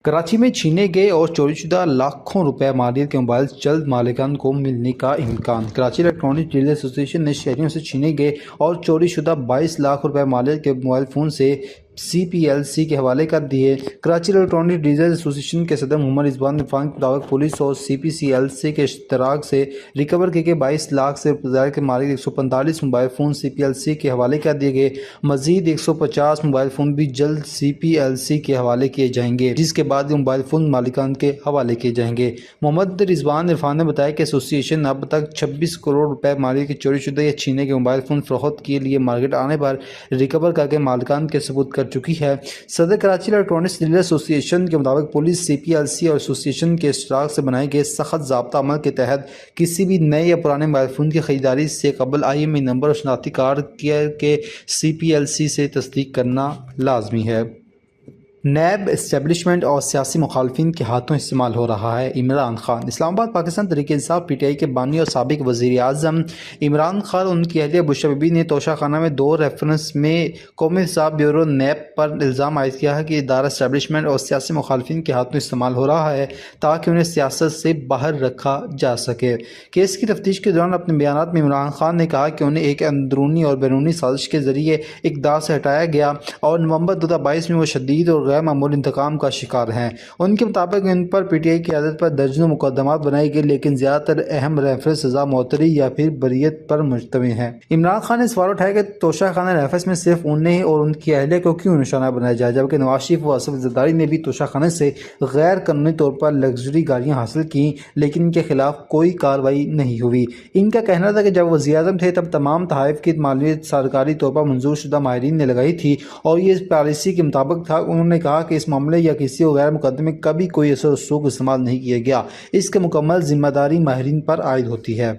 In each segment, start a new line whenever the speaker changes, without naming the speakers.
कराची में छीने गए और चोरीशुदा लाखों रुपए मालियत के मोबाइल जल्द मालिकान को मिलने का इम्कान। कराची इलेक्ट्रॉनिक डीलर एसोसिएशन ने शहरियों से छीने गए और चोरीशुदा 22 लाख रुपए मालियत के मोबाइल फ़ोन से CPLC के हवाले कर दिए। कराची इलेक्ट्रॉनिक डीलर एसोसिएशन के सदर मोहम्मद रिजवान इरफान के मुताबिक पुलिस और CPCLC के इश्तराक से रिकवर किए गए 22 लाख से ज़ायद के मालिक 145 मोबाइल फ़ोन CPLC के हवाले कर दिए गए। मज़ीद 150 मोबाइल फ़ोन भी जल्द CPLC के हवाले किए जाएंगे, जिसके बाद मोबाइल फ़ोन मालिकान के हवाले किए जाएंगे। मोहम्मद रिजवान इरफान ने बताया कि एसोसिएशन अब तक 26 करोड़ रुपए मालिक के चोरीशुदा या छीने के मोबाइल फ़ोन फरोख्त के लिए मार्केट आने पर रिकवर करके मालिकान के सबूत कर चुकी है। सदर कराची इलेक्ट्रॉनिक्स डीलर एसोसिएशन के मुताबिक पुलिस CPLC और एसोसिएशन के इश्तराक से बनाए गए सख्त ज़ाब्ता अमल के तहत किसी भी नए या पुराने मोबाइल फ़ोन की खरीदारी से कबल IMEI नंबर और शनाख्ती कार्ड के CPLC से तस्दीक करना लाजमी है। नैब इस्टेबलिशमेंट और सियासी मुखालफिन के हाथों इस्तेमाल हो रहा है। इमरान खान। इस्लामाबाद पाकिस्तान तहरीक इंसाफ PTI के बानी और साबिक वज़ीर आज़म इमरान खान और उनकी अहलिया बुशरा बीबी ने तोशाखाना में 2 रेफरेंस में कौमी हिसाब ब्यूरो नैब पर इल्ज़ाम आयद किया है कि इदारा इस्टेबलिशमेंट और सियासी मुखालफिन के हाथों इस्तेमाल हो रहा है ताकि उन्हें सियासत से बाहर रखा जा सके। केस की तफ्तीश के दौरान अपने बयानात में इमरान खान ने कहा कि उन्हें एक अंदरूनी और बैरूनी साजिश के ज़रिए इक़्तिदार से हटाया गया और नवंबर 2022 में वो शदीद और गैर मामूली इंतकाम का शिकार हैं। उनके मुताबिक इन पर PTI की आदत पर दर्जनों मुकदमात बनाई गई, लेकिन ज़्यादातर अहम रेफरेंस सज़ा मौतरी या फिर बरियत पर मुश्तमिल हैं। इमरान खान ने सवाल उठाया कि तोशाखाना रेफरेंस में सिर्फ उन्हें और उनकी अहलिया को क्यों निशाना बनाया जाए, जबकि नवाज शरीफ व असद ज़रदारी ने भी तोशाखाने से गैर कानूनी तौर पर लग्जरी गाड़ियाँ हासिल की, लेकिन इनके खिलाफ कोई कार्रवाई नहीं हुई। इनका कहना था कि जब वज़ीर आज़म थे तब तमाम तहाइफ की मालियत सरकारी तौर पर मंजूर शुदा माहिरीन ने लगाई थी और ये पॉलिसी के मुताबिक था। उन्होंने कहा कि इस मामले या किसी गैर मुकदमे में कभी कोई असर रसूख इस्तेमाल नहीं किया गया। इसकी मुकम्मल जिम्मेदारी माहिरीन पर आयद होती है।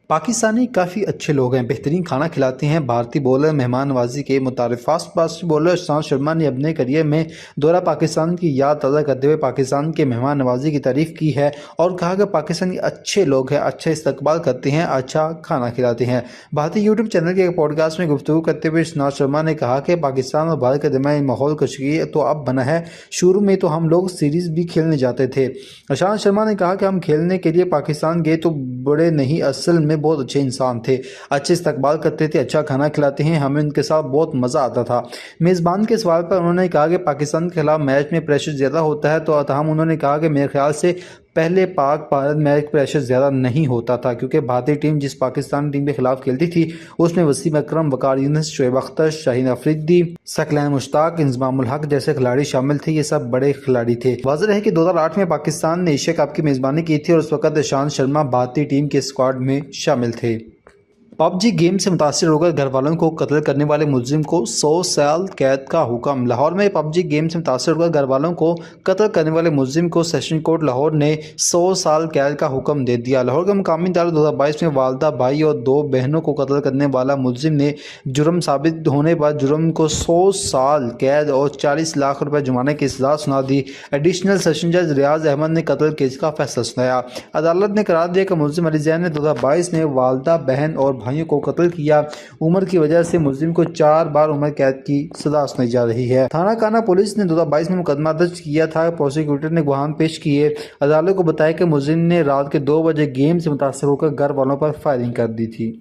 पाकिस्तानी काफ़ी अच्छे लोग हैं, बेहतरीन खाना खिलाते हैं। भारतीय बॉलर मेहमान नवाजी के मुतारिफ फास्ट बॉलर इशांत शर्मा ने अपने करियर में दौरा पाकिस्तान की याद ताज़ा करते हुए पाकिस्तान के मेहमान नवाजी की तारीफ़ की है और कहा कि पाकिस्तानी अच्छे लोग हैं, अच्छा इस्तकबाल करते हैं, अच्छा खाना खिलाते हैं। भारतीय यूट्यूब चैनल के एक पॉडकास्ट में गुफ्तगू करते हुए इशांत शर्मा ने कहा कि पाकिस्तान और भारत के दरमियान माहौल कशी तो अब बना है, शुरू में तो हम लोग सीरीज़ भी खेलने जाते थे। इशांत शर्मा ने कहा कि हम खेलने के लिए पाकिस्तान गए तो बड़े नहीं, असल में बहुत अच्छे इंसान थे, अच्छे इस्तकबाल करते थे, अच्छा खाना खिलाते हैं, हमें उनके साथ बहुत मज़ा आता था। मेज़बान के सवाल पर उन्होंने कहा कि पाकिस्तान के खिलाफ मैच में प्रेशर ज़्यादा होता है, तो तमाम उन्होंने कहा कि मेरे ख्याल से पहले पाक भारत मैच प्रेशर ज़्यादा नहीं होता था, क्योंकि भारतीय टीम जिस पाकिस्तान टीम के खिलाफ खेलती थी उसमें वसीम अकरम, वकार यूनुस, शोएब अख्तर, शाहीन अफरीदी, सकलैन मुश्ताक, इंजमामुल हक जैसे खिलाड़ी शामिल थे। ये सब बड़े खिलाड़ी थे। वाज़ेह है कि 2008 में पाकिस्तान ने एशिया कप की मेज़बानी की थी और उस वक्त इशांत शर्मा भारतीय टीम के स्क्वाड में शामिल थे। PUBG गेम से मुतासिर होकर घर वालों को कत्ल करने वाले मुलजिम को 100 साल कैद का हुक्म। लाहौर में PUBG गेम से मुतासिर होकर घर वालों को कत्ल करने वाले मुलजिम को सेशन कोर्ट लाहौर ने 100 साल कैद का हुक्म दे दिया। लाहौर के मुकामी अदालत 2022 में वालदा, भाई और 2 बहनों को कत्ल करने वाला मुलजिम ने जुर्म साबित होने पर जुर्म को 100 साल कैद और 40 लाख रुपये जुर्माने की सज़ा सुना दी। एडिशनल सेशन जज रियाज अहमद ने कत्ल केस का फैसला सुनाया। अदालत ने करार दिया कि मुलजिम अली जैन ने 2022 में वालदा, बहन और भाइयों को कत्ल किया। उम्र की वजह से मुलजिम को 4 बार उम्र कैद की सजा सुनाई जा रही है। थाना काना पुलिस ने 2022 में मुकदमा दर्ज किया था। प्रोसिक्यूटर ने गवाह पेश किए। अदालत को बताया कि मुलजिम ने रात के 2 बजे गेम से मुतासर होकर घर वालों पर फायरिंग कर दी थी।